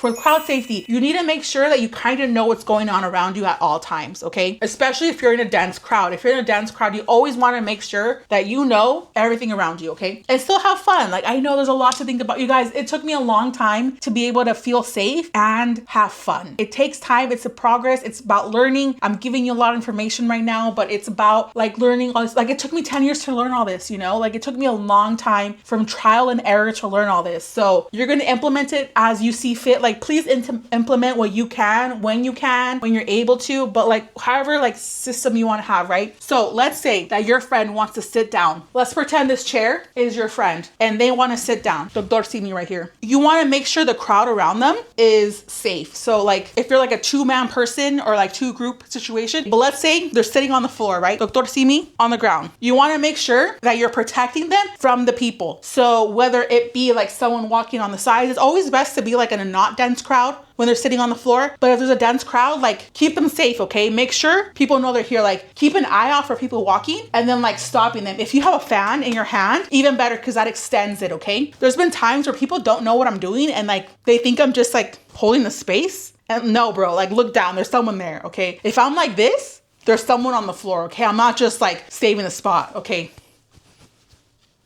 For crowd safety, you need to make sure that you kind of know what's going on around you at all times, okay? Especially if you're in a dense crowd. If you're in a dense crowd, you always want to make sure that you know everything around you, okay? And still have fun. Like, I know there's a lot to think about. You guys, it took me a long time to be able to feel safe and have fun. It takes time. It's a progress. It's about learning. I'm giving you a lot of information right now, but it's about like learning all this. Like, it took me 10 years to learn all this, you know? Like, it took me a long time from trial and error to learn all this. So you're going to implement it as you see fit. Like, please implement what you can, when you're able to, but like however like system you want to have, right? So let's say that your friend wants to sit down. Let's pretend this chair is your friend and they want to sit down. Doctor, see me right here. You want to make sure the crowd around them is safe. So like if you're like a 2-man person or like 2-group situation, but let's say they're sitting on the floor, right? Doctor, see me on the ground. You want to make sure that you're protecting them from the people. So whether it be like someone walking on the side, it's always best to be like in a not dense crowd when they're sitting on the floor. But if there's a dense crowd, like keep them safe, okay? Make sure people know they're here. Like keep an eye out for people walking and then like stopping them. If you have a fan in your hand, even better, because that extends it, okay? There's been times where people don't know what I'm doing and like they think I'm just like holding the space. And no, bro, like look down, there's someone there, okay? If I'm like this, there's someone on the floor, okay? I'm not just like saving the spot, okay?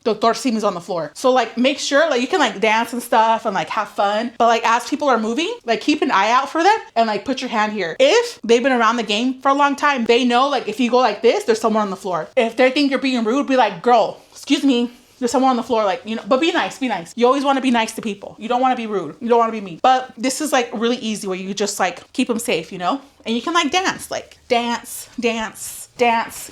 Doctor Simi's on the floor. So like make sure like you can like dance and stuff and like have fun. But like as people are moving, like keep an eye out for them and like put your hand here. If they've been around the game for a long time, they know like if you go like this, there's someone on the floor. If they think you're being rude, be like, girl, excuse me. There's someone on the floor, like, you know, but be nice, be nice. You always want to be nice to people. You don't want to be rude. You don't want to be mean. But this is like really easy where you just like keep them safe, you know? And you can like dance,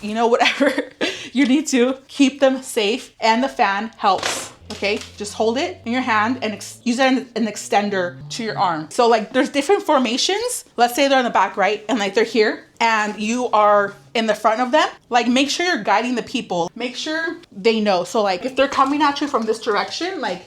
you know, whatever you need to keep them safe. And the fan helps. Okay, just hold it in your hand and use it as an extender to your arm. So like there's different formations. Let's say they're in the back, right? And like they're here and you are in the front of them. Like make sure you're guiding the people. Make sure they know. So like if they're coming at you from this direction, like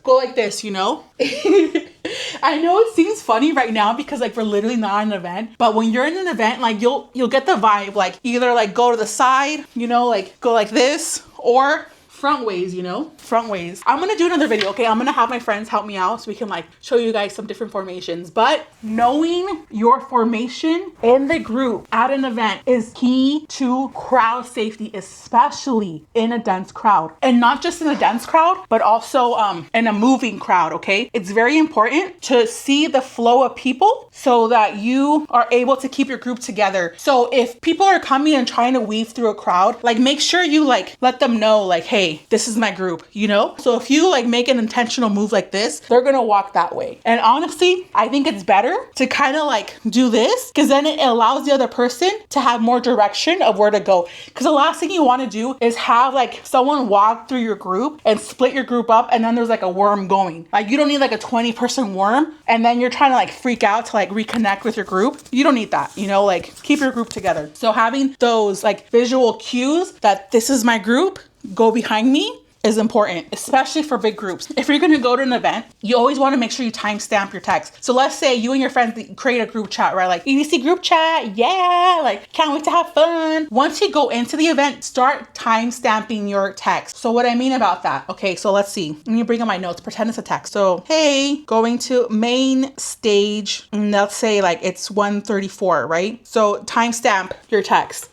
go like this, you know? I know it seems funny right now because like we're literally not in an event, but when you're in an event, like you'll get the vibe. Like either like go to the side, you know, like go like this, or front ways, you know, front ways. I'm gonna do another video, okay? I'm gonna have my friends help me out so we can like show you guys some different formations. But knowing your formation in the group at an event is key to crowd safety, especially in a dense crowd. And not just in a dense crowd, but also in a moving crowd, okay? It's very important to see the flow of people so that you are able to keep your group together. So if people are coming and trying to weave through a crowd, like make sure you like let them know like, hey, this is my group, you know? So if you like make an intentional move like this, they're gonna walk that way. And honestly, I think it's better to kind of like do this because then it allows the other person to have more direction of where to go. Because the last thing you want to do is have like someone walk through your group and split your group up and then there's like a worm going. Like you don't need like a 20-person worm and then you're trying to like freak out to like reconnect with your group. You don't need that, you know, like keep your group together. So having those like visual cues that this is my group, go behind me is important, especially for big groups. If you're gonna go to an event, you always wanna make sure you timestamp your text. So let's say you and your friends create a group chat, right? Like EDC group chat, yeah, like can't wait to have fun. Once you go into the event, start timestamping your text. So what I mean about that, okay, so let's see. Let me bring up my notes, pretend it's a text. So, hey, going to main stage, and let's say like it's 1:34, right? So timestamp your text.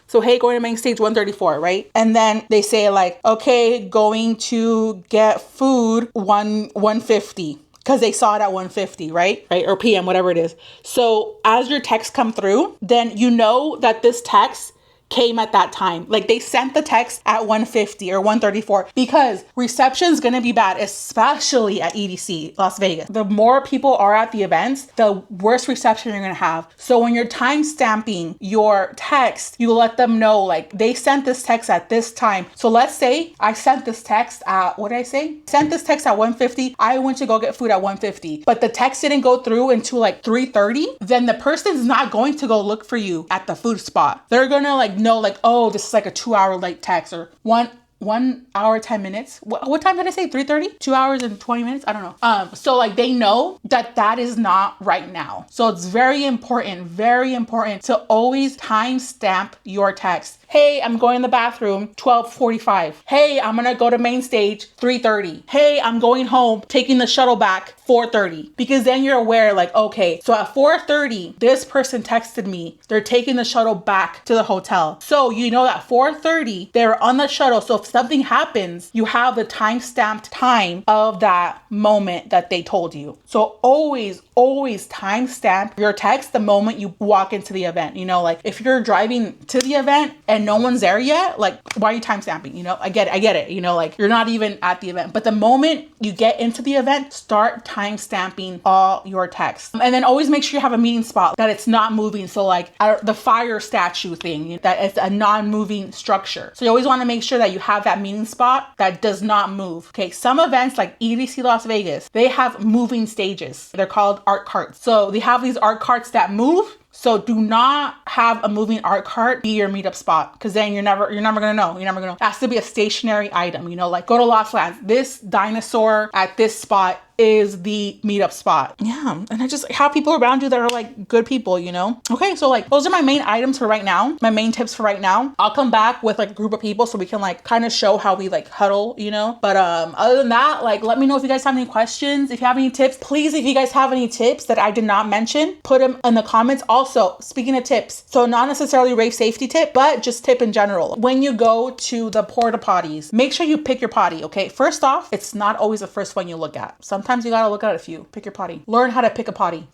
So, hey, going to main stage 134, right? And then they say like, okay, going to get food 150 because they saw it at 150, right? Or PM, whatever it is. So as your text come through, then you know that this text came at that time. Like they sent the text at 150 or 134 because reception is going to be bad, especially at EDC Las Vegas. The more people are at the events, the worse reception you're going to have. So when you're time stamping your text, you let them know like they sent this text at this time. So let's say I sent this text at, what did I say? Sent this text at 150. I went to go get food at 150, but the text didn't go through until like 3:30. Then the person's not going to go look for you at the food spot. They're going to like know like, oh, this is like a 2-hour late text or 1 hour, 10 minutes. What time did I say? 3:30? 2 hours and 20 minutes? I don't know. So like they know that is not right now. So it's very important to always timestamp your text. Hey, I'm going to the bathroom 12:45. Hey, I'm gonna go to main stage 3:30. Hey, I'm going home, taking the shuttle back 4:30. Because then you're aware, like, okay, so at 4:30, this person texted me. They're taking the shuttle back to the hotel. So you know that 4:30, they're on the shuttle. So if something happens, you have the time-stamped time of that moment that they told you. So always timestamp your text the moment you walk into the event. You know, like if you're driving to the event and no one's there yet, like why are you timestamping? You know, I get it. You know, like you're not even at the event. But the moment you get into the event, start timestamping all your text. And then always make sure you have a meeting spot that it's not moving. So like the fire statue thing, that it's a non-moving structure. So you always want to make sure that you have that meeting spot that does not move. Okay, some events like EDC Las Vegas, they have moving stages. They're called art carts. So they have these art carts that move. So do not have a moving art cart be your meetup spot, because then you're never gonna know. It has to be a stationary item, you know, like go to Lost Lands. This dinosaur at this spot is the meetup spot. Yeah. And I just have people around you that are like good people, you know? Okay. So like those are my main items for right now. My main tips for right now. I'll come back with like a group of people so we can like kind of show how we like huddle, you know? But other than that, like let me know if you guys have any questions. If you have any tips, please, if you guys have any tips that I did not mention, put them in the comments. Also, speaking of tips, so not necessarily rave safety tip, but just tip in general. When you go to the porta potties, make sure you pick your potty, okay? First off, it's not always the first one you look at. Sometimes you gotta look at a few. Pick your potty. Learn how to pick a potty.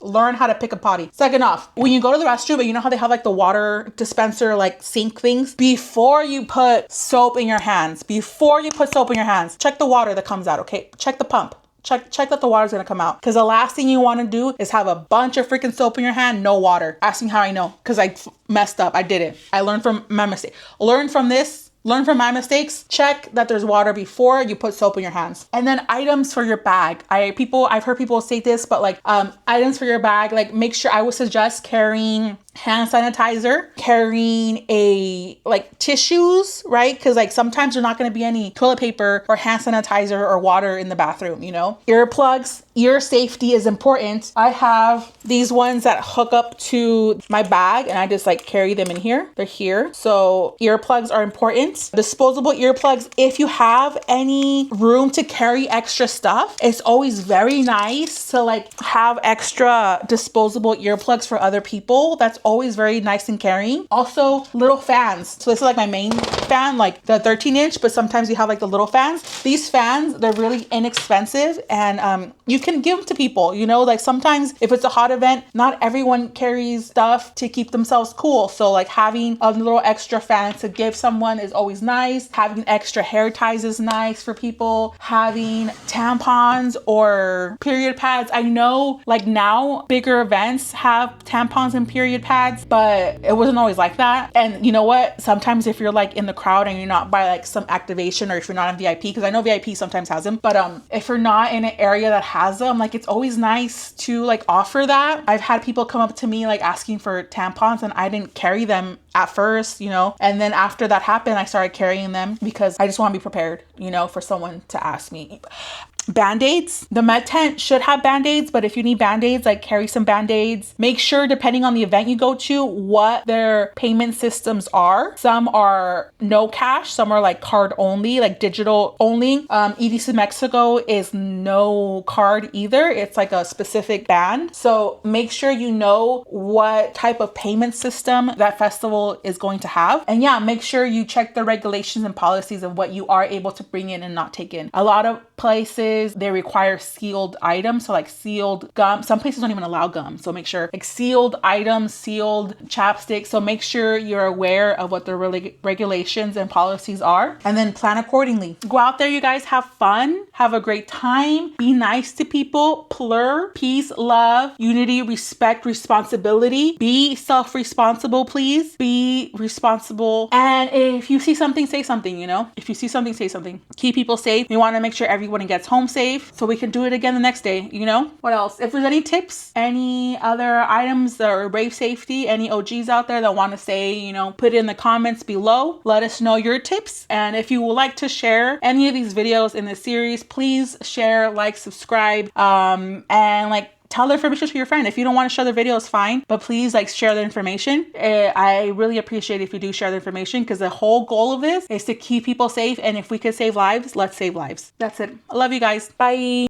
Second off, when you go to the restroom, you know how they have like the water dispenser, like sink things? Before you put soap in your hands, check the water that comes out, okay? Check the pump. Check that the water's gonna come out. Because the last thing you wanna do is have a bunch of freaking soap in your hand, no water. Ask me how I know. Because I messed up. I did it. I learned from my mistake. Learn from my mistakes. Check that there's water before you put soap in your hands. And then items for your bag. I've heard people say this, but like items for your bag, like make sure, I would suggest carrying hand sanitizer, carrying like tissues, right? Because like sometimes there's not going to be any toilet paper or hand sanitizer or water in the bathroom, you know? Earplugs, ear safety is important. I have these ones that hook up to my bag and I just like carry them in here. They're here. So earplugs are important. Disposable earplugs. If you have any room to carry extra stuff, it's always very nice to like have extra disposable earplugs for other people. That's always very nice and carrying. Also, little fans. So this is like my main fan, like the 13-inch, but sometimes you have like the little fans. These fans, they're really inexpensive and you can give them to people, you know, like sometimes if it's a hot event, not everyone carries stuff to keep themselves cool. So like having a little extra fan to give someone is always nice. Having extra hair ties is nice for people. Having tampons or period pads. I know like now bigger events have tampons and period pads, but it wasn't always like that. And you know what? Sometimes if you're like in the crowd and you're not by like some activation, or if you're not in VIP, because I know VIP sometimes has them, but if you're not in an area that has them, like it's always nice to like offer that. I've had people come up to me like asking for tampons and I didn't carry them at first, you know, and then after that happened, I started carrying them because I just want to be prepared, you know, for someone to ask me. Band-aids. The med tent should have band-aids, but if you need band-aids, like carry some band-aids. Make sure, depending on the event you go to, what their payment systems are. Some are no cash, some are like card only, like digital only. EDC Mexico is no card either. It's like a specific band. So make sure you know what type of payment system that festival is going to have. And yeah, make sure you check the regulations and policies of what you are able to bring in and not take in. A lot of places, they require sealed items. So like sealed gum. Some places don't even allow gum. So make sure like sealed items, sealed chapstick. So make sure you're aware of what the regulations and policies are, and then plan accordingly. Go out there, you guys, have fun, have a great time, be nice to people, plur, peace, love, unity, respect, responsibility. Be self-responsible, please. Be responsible. And if you see something, say something, you know? If you see something, say something. Keep people safe. We want to make sure everyone gets home safe so we can do it again the next day, you know? What else? If there's any tips, any other items that are rave safety, any OGs out there that want to say, you know, put it in the comments below. Let us know your tips. And if you would like to share any of these videos in this series, please share, like, subscribe, and like tell the information to your friend. If you don't want to share the video, it's fine, but please like share the information. I really appreciate if you do share the information, because the whole goal of this is to keep people safe. And if we could save lives, let's save lives. That's it. I love you guys. Bye.